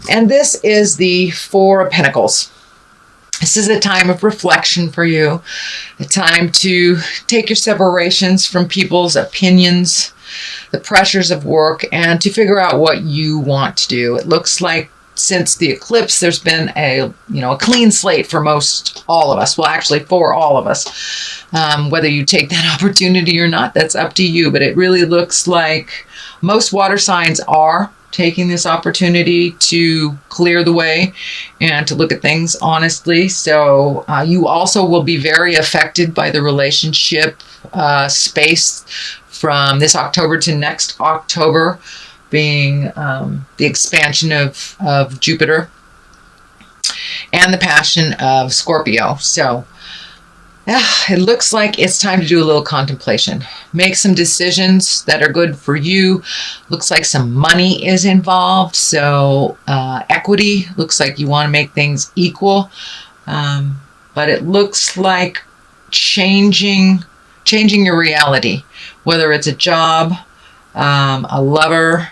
And this is the Four of Pentacles. This is a time of reflection for you, a time to take your separations from people's opinions, the pressures of work, and to figure out what you want to do. It looks like since the eclipse, there's been a clean slate for all of us. Well, actually for all of us. Whether you take that opportunity or not, that's up to you. But it really looks like most water signs are taking this opportunity to clear the way and to look at things honestly. So you also will be very affected by the relationship space from this October to next October, being the expansion of Jupiter and the passion of Scorpio. So it looks like it's time to do a little contemplation. Make some decisions that are good for you. Looks like some money is involved. So equity, looks like you want to make things equal. But it looks like changing your reality, whether it's a job, a lover,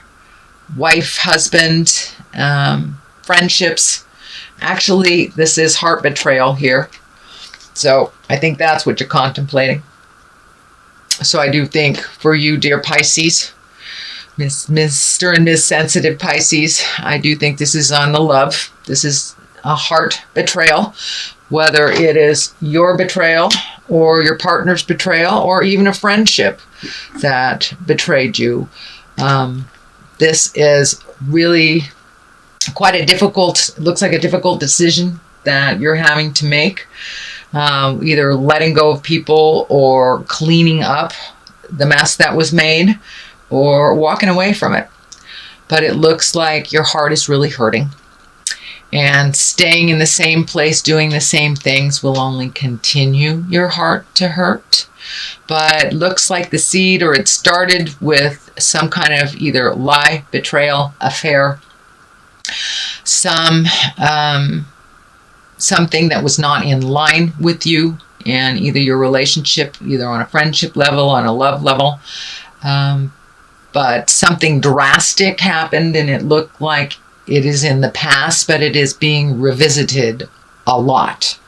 wife, husband, friendships. Actually, this is heart betrayal here. So I think that's what you're contemplating. So I do think for you, dear Pisces, Mr. and Miss Sensitive Pisces, I do think this is on the love. This is a heart betrayal, whether it is your betrayal or your partner's betrayal or even a friendship that betrayed you. This is really quite looks like a difficult decision that you're having to make. Either letting go of people or cleaning up the mess that was made or walking away from it. But it looks like your heart is really hurting. And staying in the same place, doing the same things will only continue your heart to hurt. But it looks like the seed, or it started with some kind of either lie, betrayal, affair, something that was not in line with you and either your relationship, either on a friendship level, on a love level. But something drastic happened, and it looked like it is in the past, but it is being revisited a lot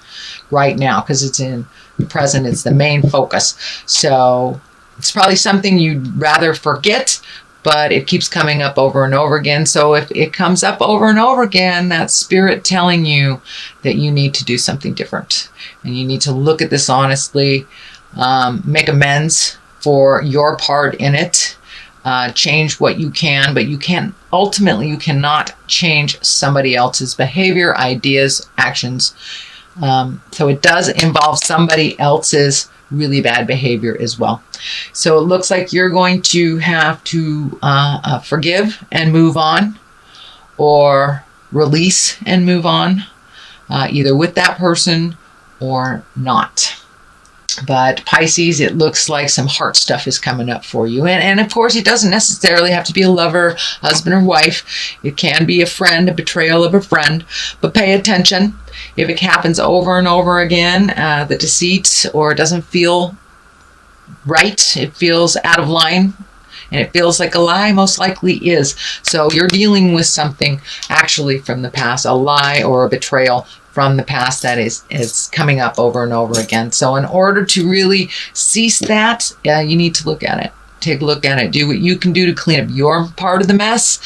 right now because it's in the present. It's the main focus. So it's probably something you'd rather forget, but it keeps coming up over and over again. So if it comes up over and over again, that's spirit telling you that you need to do something different. And you need to look at this honestly, make amends for your part in it, change what you can, but you cannot change somebody else's behavior, ideas, actions. So it does involve somebody else's really bad behavior as well. So it looks like you're going to have to forgive and move on, or release and move on, either with that person or not. But Pisces, it looks like some heart stuff is coming up for you. And of course, it doesn't necessarily have to be a lover, husband, or wife. It can be a friend, a betrayal of a friend. But pay attention. If it happens over and over again, the deceit, or it doesn't feel right, it feels out of line, and it feels like a lie, most likely is. So you're dealing with something actually from the past, a lie or a betrayal from the past that is coming up over and over again. So in order to really cease that, you need to look at it. Take a look at it. Do what you can do to clean up your part of the mess.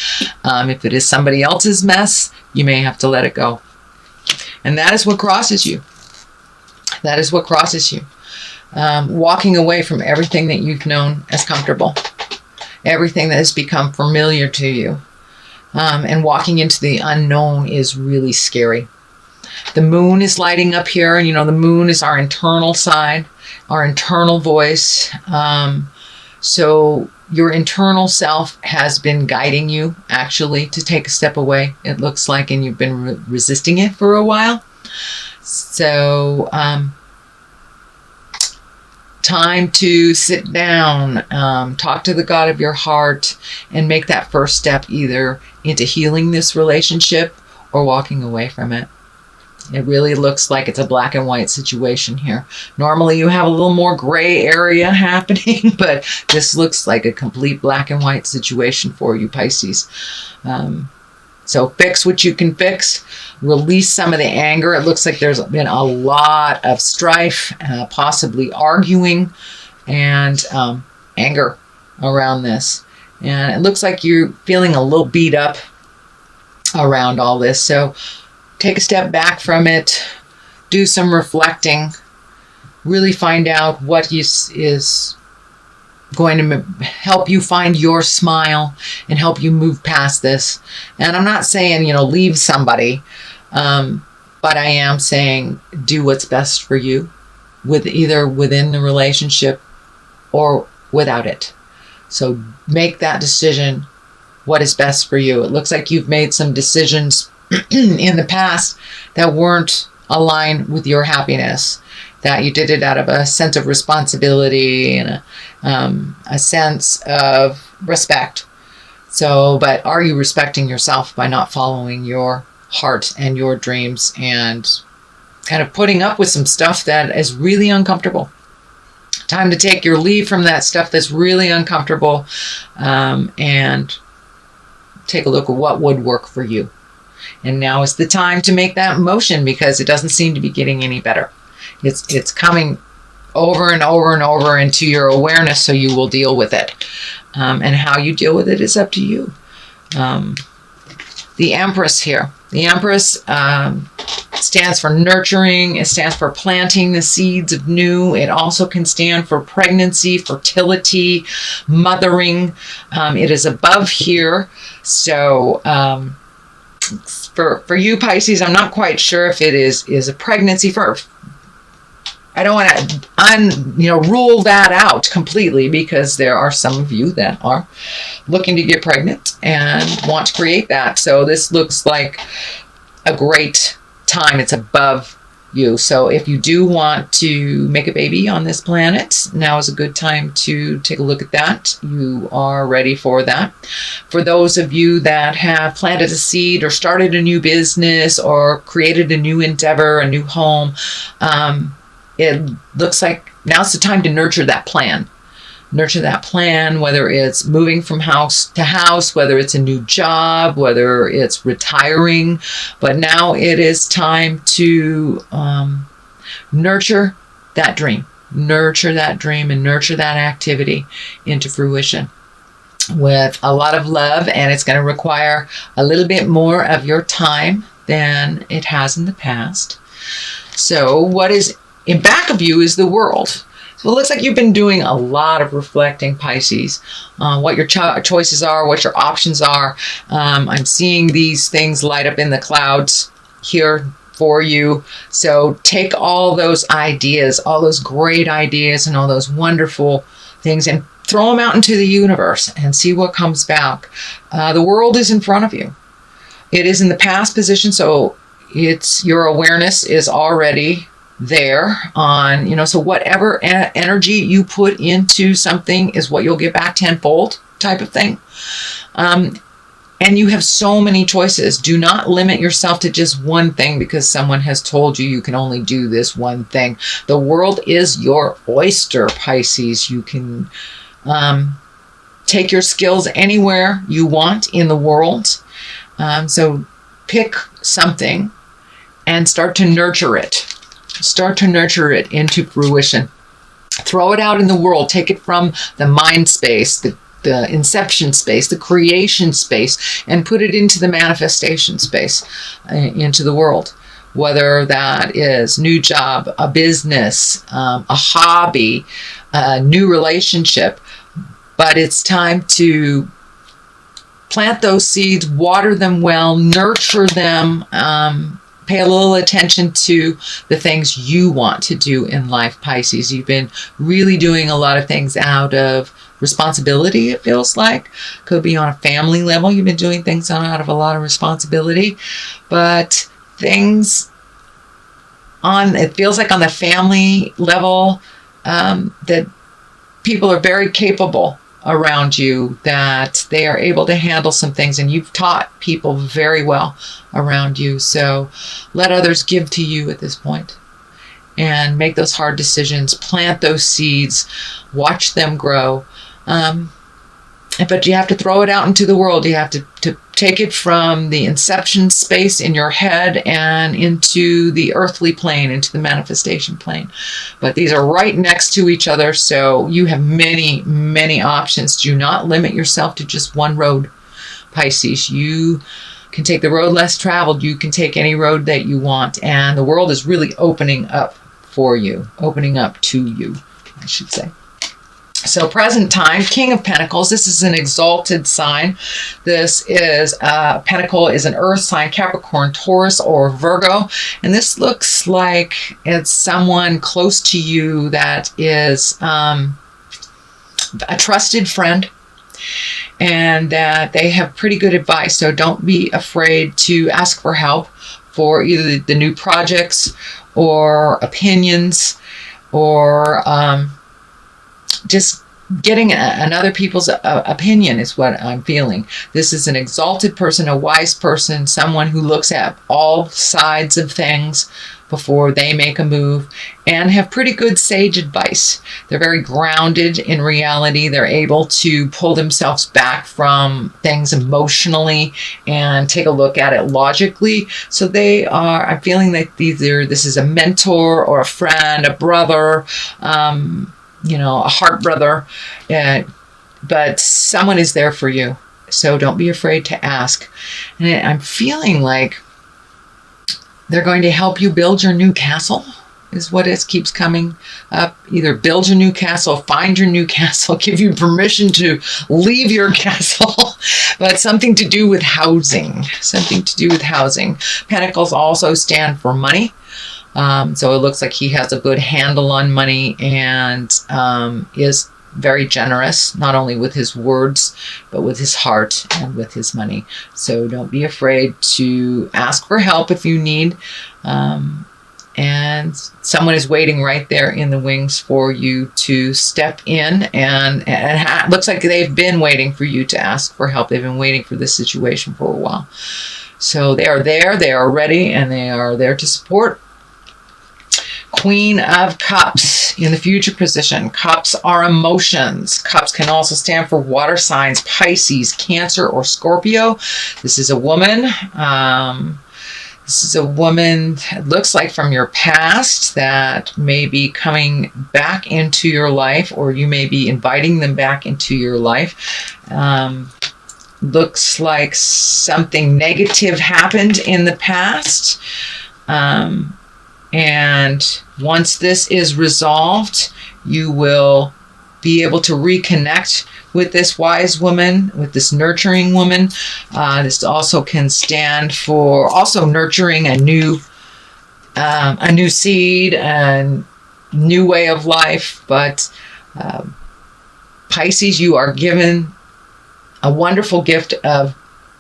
If it is somebody else's mess, you may have to let it go. And that is what crosses you. That is what crosses you. Walking away from everything that you've known as comfortable. Everything that has become familiar to you. And walking into the unknown is really scary. The moon is lighting up here, and the moon is our internal side, our internal voice. So your internal self has been guiding you actually to take a step away, it looks like, and you've been resisting it for a while. So time to sit down, talk to the God of your heart, and make that first step either into healing this relationship or walking away from it. It really looks like it's a black and white situation here. Normally you have a little more gray area happening, but this looks like a complete black and white situation for you, Pisces. So fix what you can fix. Release some of the anger. It looks like there's been a lot of strife, possibly arguing, and anger around this. And it looks like you're feeling a little beat up around all this. So take a step back from it. Do some reflecting. Really find out what is going to help you find your smile and help you move past this. And I'm not saying, leave somebody, but I am saying do what's best for you, with either within the relationship or without it. So make that decision, what is best for you. It looks like you've made some decisions in the past that weren't aligned with your happiness, that you did it out of a sense of responsibility and a sense of respect. So, but are you respecting yourself by not following your heart and your dreams and kind of putting up with some stuff that is really uncomfortable? Time to take your leave from that stuff that's really uncomfortable, and take a look at what would work for you. And now is the time to make that motion, because it doesn't seem to be getting any better. It's coming over and over and over into your awareness, so you will deal with it. And how you deal with it is up to you. The Empress here. The Empress stands for nurturing. It stands for planting the seeds of new. It also can stand for pregnancy, fertility, mothering. It is above here. So for you Pisces, I'm not quite sure if it is a pregnancy for. I don't want to rule that out completely, because there are some of you that are looking to get pregnant and want to create that. So this looks like a great time. It's above you. So if you do want to make a baby on this planet, now is a good time to take a look at that. You are ready for that. For those of you that have planted a seed or started a new business or created a new endeavor, a new home, it looks like now's the time to nurture that plan. Nurture that plan, whether it's moving from house to house, whether it's a new job, whether it's retiring. But now it is time to nurture that dream. Nurture that dream and nurture that activity into fruition with a lot of love. And it's going to require a little bit more of your time than it has in the past. So what is in back of you is the world. So it looks like you've been doing a lot of reflecting, Pisces, what your choices are, what your options are. I'm seeing these things light up in the clouds here for you. So take all those ideas, all those great ideas and all those wonderful things, and throw them out into the universe and see what comes back. The world is in front of you. It is in the past position, so it's your awareness is already there on, so whatever energy you put into something is what you'll get back tenfold type of thing. And you have so many choices. Do not limit yourself to just one thing because someone has told you you can only do this one thing. The world is your oyster, Pisces. You can take your skills anywhere you want in the world. So pick something and start to nurture it. Start to nurture it into fruition. Throw it out in the world. Take it from the mind space, the inception space, the creation space, and put it into the manifestation space, into the world. Whether that is new job, a business, a hobby, a new relationship. But it's time to plant those seeds, water them well, nurture them, pay a little attention to the things you want to do in life, Pisces. You've been really doing a lot of things out of responsibility, it feels like. Could be on a family level. You've been doing things out of a lot of responsibility. But things it feels like on the family level, that people are very capable around you, that they are able to handle some things, and you've taught people very well around you. So let others give to you at this point and make those hard decisions, plant those seeds, watch them grow. But you have to throw it out into the world. You have to take it from the inception space in your head and into the earthly plane, into the manifestation plane. But these are right next to each other, so you have many, many options. Do not limit yourself to just one road, Pisces. You can take the road less traveled. You can take any road that you want, and the world is really opening up for you, opening up to you, I should say. So present time, King of Pentacles. This is an exalted sign. This is, Pentacle is an earth sign, Capricorn, Taurus, or Virgo. And this looks like it's someone close to you that is a trusted friend, and that they have pretty good advice. So don't be afraid to ask for help for either the new projects or opinions, or just getting another people's opinion is what I'm feeling. This is an exalted person, a wise person, someone who looks at all sides of things before they make a move, and have pretty good sage advice. They're very grounded in reality. They're able to pull themselves back from things emotionally and take a look at it logically. So they are, I'm feeling like either this is a mentor or a friend, a brother, you know, a heart brother, but someone is there for you. So don't be afraid to ask. And I'm feeling like they're going to help you build your new castle, is what it keeps coming up. Either build your new castle, find your new castle, give you permission to leave your castle, but something to do with housing, something to do with housing. Pentacles also stand for money. So it looks like he has a good handle on money, and is very generous, not only with his words, but with his heart and with his money. So don't be afraid to ask for help if you need. And someone is waiting right there in the wings for you to step in, and it looks like they've been waiting for you to ask for help. They've been waiting for this situation for a while. So they are there, they are ready, and they are there to support. Queen of Cups in the future position. Cups are emotions. Cups can also stand for water signs, Pisces, Cancer, or Scorpio. This is a woman. This is a woman, it looks like from your past, that may be coming back into your life, or you may be inviting them back into your life. Looks like something negative happened in the past. And once this is resolved, you will be able to reconnect with this wise woman, with this nurturing woman. This also can stand for also nurturing a new seed, a new way of life. But Pisces, you are given a wonderful gift of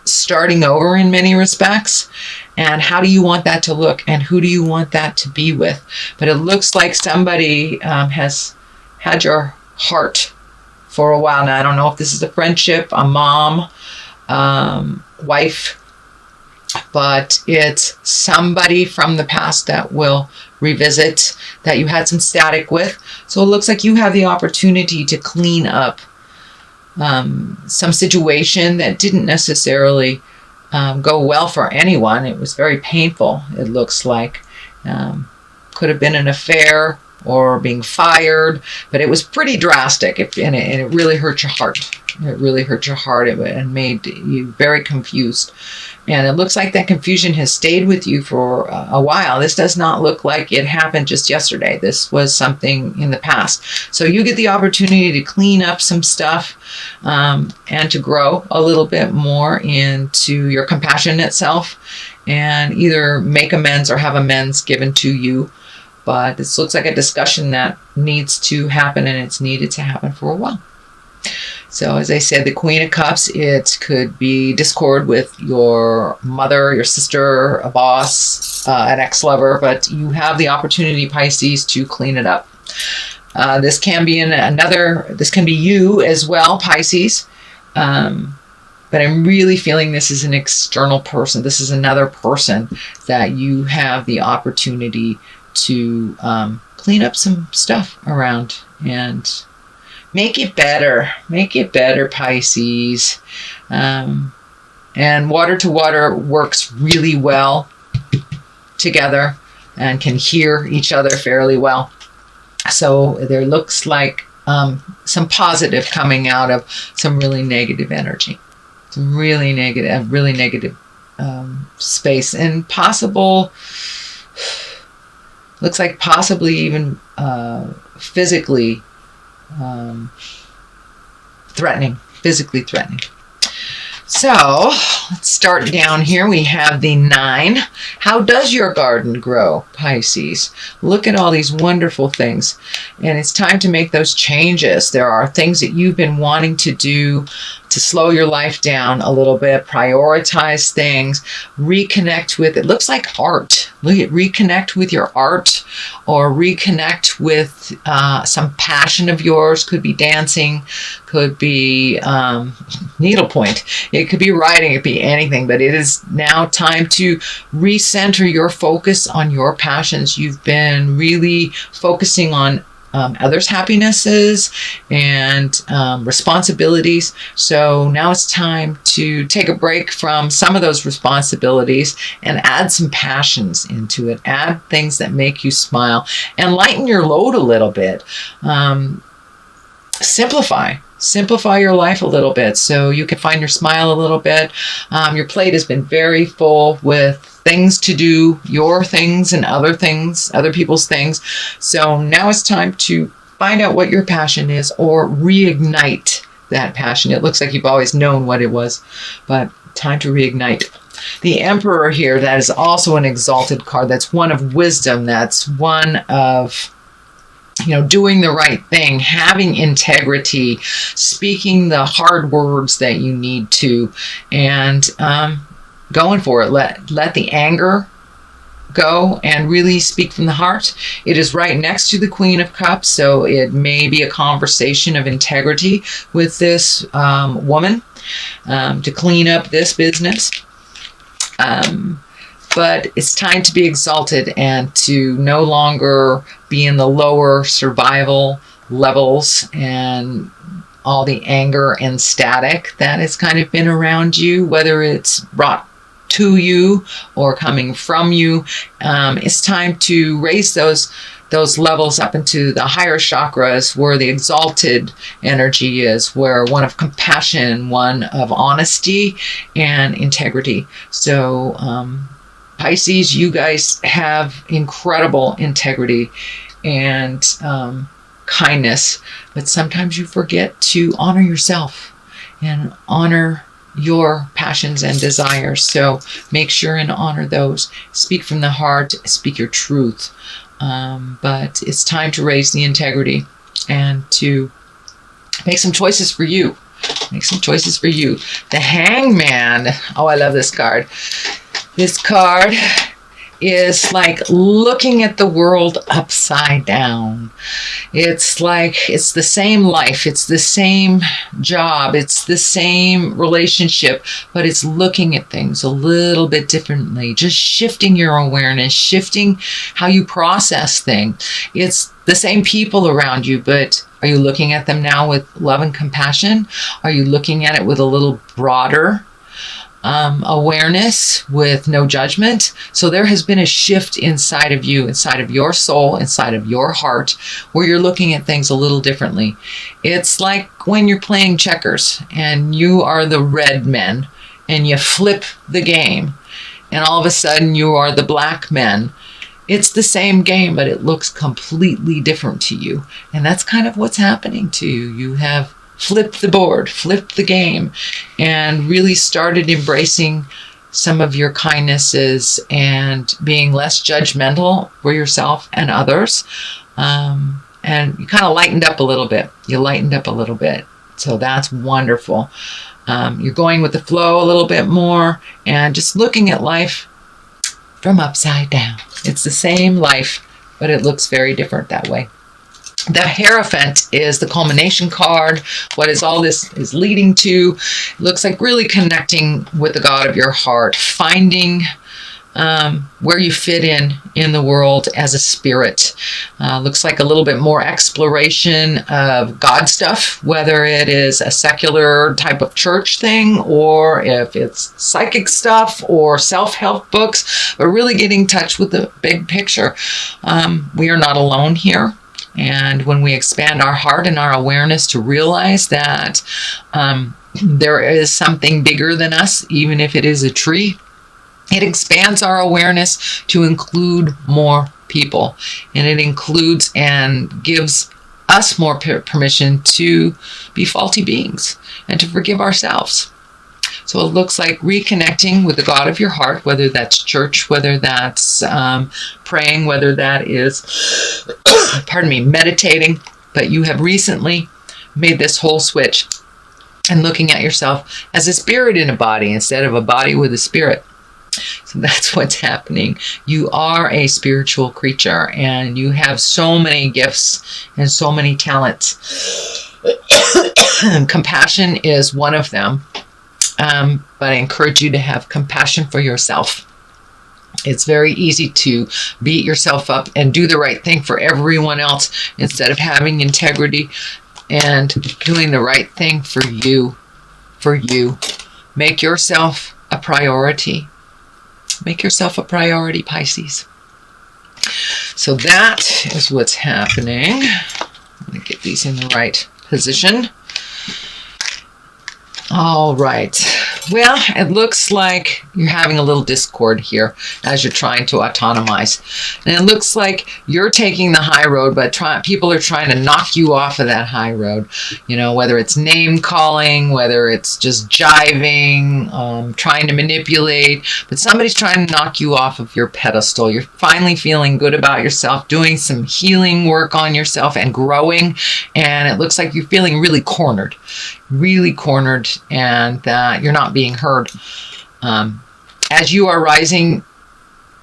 starting over in many respects. And how do you want that to look, and who do you want that to be with? But it looks like somebody has had your heart for a while now. I don't know if this is a friendship, a mom, wife, but it's somebody from the past that will revisit, that you had some static with. So it looks like you have the opportunity to clean up some situation that didn't necessarily go well for anyone. It was very painful, it looks like. Could have been an affair or being fired, but it was pretty drastic, and it really hurt your heart. It really hurt your heart and made you very confused. And it looks like that confusion has stayed with you for a while. This does not look like it happened just yesterday. This was something in the past. So you get the opportunity to clean up some stuff and to grow a little bit more into your compassionate self, and either make amends or have amends given to you. But this looks like a discussion that needs to happen, and it's needed to happen for a while. So as I said, the Queen of Cups, it could be discord with your mother, your sister, a boss, an ex-lover, but you have the opportunity, Pisces, to clean it up. This can be this can be you as well, Pisces. But I'm really feeling this is an external person. This is another person that you have the opportunity to clean up some stuff around and make it better. Make it better, Pisces. And water to water works really well together and can hear each other fairly well. So there looks like some positive coming out of some really negative energy, some really negative space, and looks like possibly even physically threatening. So let's start down here. We have the 9. How does your garden grow, Pisces? Look at all these wonderful things. And it's time to make those changes. There are things that you've been wanting to do to slow your life down a little bit, prioritize things, reconnect with, it looks like art. Reconnect with your art, or reconnect with some passion of yours. Could be dancing, could be needlepoint, it could be writing, it could be anything, but it is now time to recenter your focus on your passions. You've been really focusing on others' happinesses and responsibilities. So now it's time to take a break from some of those responsibilities and add some passions into it. Add things that make you smile and lighten your load a little bit. Simplify your life a little bit so you can find your smile a little bit. Your plate has been very full with things to do, your things and other people's things. So now it's time to find out what your passion is, or reignite that passion. It looks like you've always known what it was, but time to reignite. The Emperor here, that is also an exalted card. That's one of wisdom. That's one of doing the right thing, having integrity, speaking the hard words that you need to, and going for it. Let the anger go and really speak from the heart. It is right next to the Queen of Cups, so it may be a conversation of integrity with this woman to clean up this business. But it's time to be exalted and to no longer be in the lower survival levels and all the anger and static that has kind of been around you, whether it's brought to you or coming from you. It's time to raise those levels up into the higher chakras, where the exalted energy is, where one of compassion, one of honesty and integrity. So Pisces, you guys have incredible integrity and kindness, but sometimes you forget to honor yourself and honor your passions and desires. So make sure and honor those. Speak from the heart, speak your truth. But it's time to raise the integrity and to make some choices for you. The Hangman. Oh, I love this card. This card is like looking at the world upside down. It's like it's the same life, it's the same job, it's the same relationship, but it's looking at things a little bit differently, just shifting your awareness, shifting how you process things. It's the same people around you, but are you looking at them now with love and compassion? Are you looking at it with a little broader awareness, with no judgment? So there has been a shift inside of you, inside of your soul, inside of your heart, where you're looking at things a little differently. It's like when you're playing checkers and you are the red men and you flip the game and all of a sudden you are the black men. It's the same game, but it looks completely different to you. And that's kind of what's happening to you. You have flipped the board, flipped the game, and really started embracing some of your kindnesses and being less judgmental for yourself and others. And you kind of lightened up a little bit. So that's wonderful. You're going with the flow a little bit more and just looking at life from upside down. It's the same life, but it looks very different that way. The Hierophant is the culmination card. What is all this is leading to? It looks like really connecting with the God of your heart, finding where you fit in the world as a spirit. Looks like a little bit more exploration of God stuff, whether it is a secular type of church thing or if it's psychic stuff or self-help books, but really getting in touch with the big picture. We are not alone here. And when we expand our heart and our awareness to realize that there is something bigger than us, even if it is a tree, it expands our awareness to include more people. And it includes and gives us more permission to be faulty beings and to forgive ourselves. So it looks like reconnecting with the God of your heart, whether that's church, whether that's praying, whether that is, meditating. But you have recently made this whole switch and looking at yourself as a spirit in a body instead of a body with a spirit. So that's what's happening. You are a spiritual creature and you have so many gifts and so many talents. Compassion is one of them. But I encourage you to have compassion for yourself. It's very easy to beat yourself up and do the right thing for everyone else instead of having integrity and doing the right thing for you. Make yourself a priority. Make yourself a priority, Pisces. So that is what's happening. Let me get these in the right position. All right. Well, it looks like you're having a little discord here as you're trying to autonomize. And it looks like you're taking the high road, but people are trying to knock you off of that high road. You know, whether it's name calling, whether it's just jiving, trying to manipulate, but somebody's trying to knock you off of your pedestal. You're finally feeling good about yourself, doing some healing work on yourself and growing. And it looks like you're feeling really cornered, and that you're not being heard. As you are rising,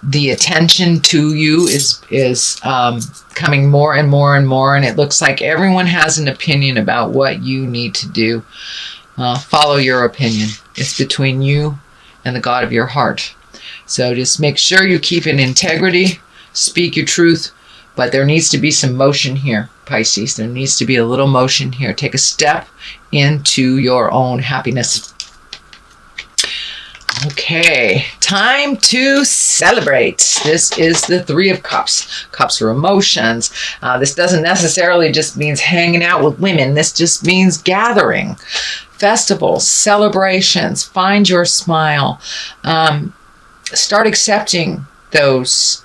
the attention to you is coming more and more and more, and it looks like everyone has an opinion about what you need to do. Follow your opinion. It's between you and the God of your heart. So just make sure you keep in integrity, speak your truth, but there needs to be some motion here, Pisces. There needs to be a little motion here. Take a step into your own happiness. Okay, time to celebrate. This is the Three of Cups. Cups are emotions. This doesn't necessarily just means hanging out with women. This just means gathering, festivals, celebrations. Find your smile. Start accepting those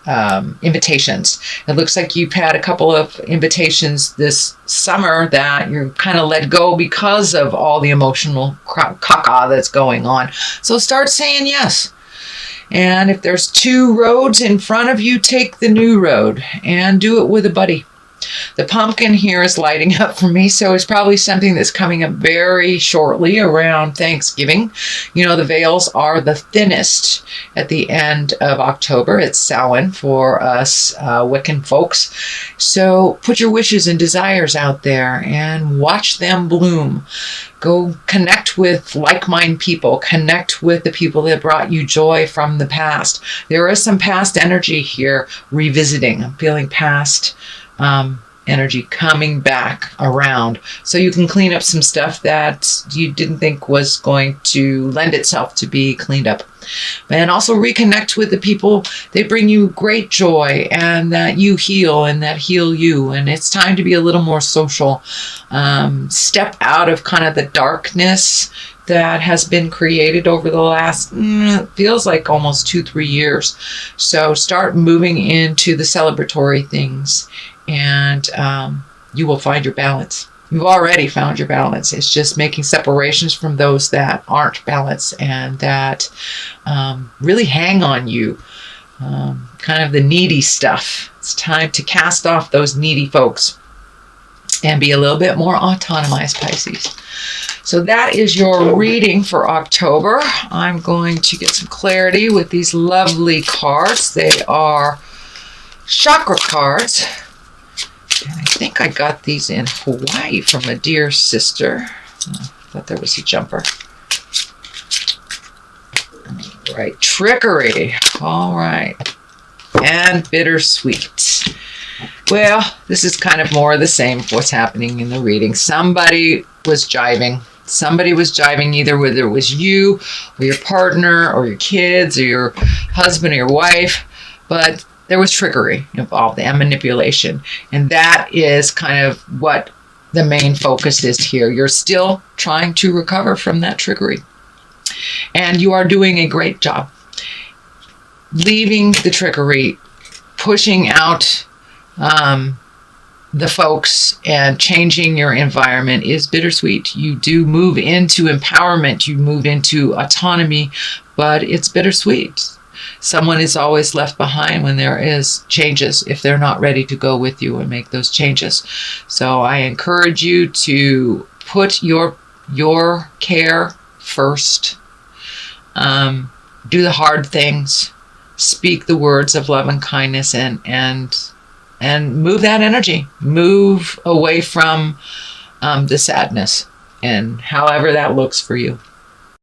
invitations. It looks like you've had a couple of invitations this summer that you're kind of let go because of all the emotional caca that's going on. So start saying yes. And if there's two roads in front of you, take the new road and do it with a buddy. The pumpkin here is lighting up for me, so it's probably something that's coming up very shortly around Thanksgiving. You know, the veils are the thinnest at the end of October. It's Samhain for us Wiccan folks. So put your wishes and desires out there and watch them bloom. Go connect with like-minded people. Connect with the people that brought you joy from the past. There is some past energy here revisiting. I'm feeling past energy coming back around, so you can clean up some stuff that you didn't think was going to lend itself to be cleaned up. And also reconnect with the people that bring you great joy and that you heal and that heal you. And it's time to be a little more social. Step out of kind of the darkness that has been created over the last, feels like almost 2-3 years. So start moving into the celebratory things, and you will find your balance. You've already found your balance. It's just making separations from those that aren't balanced and that really hang on you. Kind of the needy stuff. It's time to cast off those needy folks and be a little bit more autonomized, Pisces. So that is your reading for October. I'm going to get some clarity with these lovely cards. They are chakra cards. And I think I got these in Hawaii from a dear sister. I thought there was a jumper. Let me Right. Trickery. All right. And bittersweet. Well, this is kind of more of the same of what's happening in the reading. Somebody was jiving. Somebody was jiving, either whether it was you or your partner or your kids or your husband or your wife, but there was trickery involved and manipulation. And that is kind of what the main focus is here. You're still trying to recover from that trickery. And you are doing a great job. Leaving the trickery, pushing out the folks, and changing your environment is bittersweet. You do move into empowerment, you move into autonomy, but it's bittersweet. Someone is always left behind when there is changes, if they're not ready to go with you and make those changes. So I encourage you to put your care first. Do the hard things. Speak the words of love and kindness, and move that energy. Move away from the sadness, and however that looks for you.